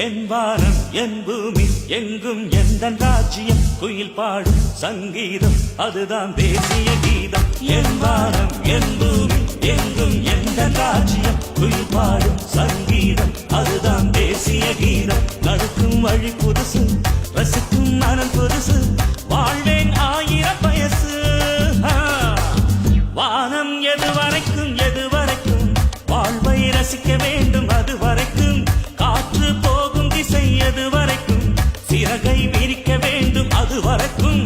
என் வானம் என் பூமி எங்கும் எந்த ராஜ்யம் குயில் பாடும் சங்கீதம் அதுதான் தேசிய கீதம் என் வானம் என் பூமி எங்கும் எந்த ராஜ்யம் குயில் பாடும் சங்கீதம் அதுதான் தேசிய கீதம் நடக்கும் வழி புதுசு ரசிக்கும் மனம் புதுசு வாழ்வேன் 1000 வயசு வானம் எது வரைக்கும் வாழ்வை ரசிக்க வேண்டும் அது வரைக்கும் காற்று போகும் திசை எது வரைக்கும் சிறகை விரிக்க வேண்டும் அது வரைக்கும்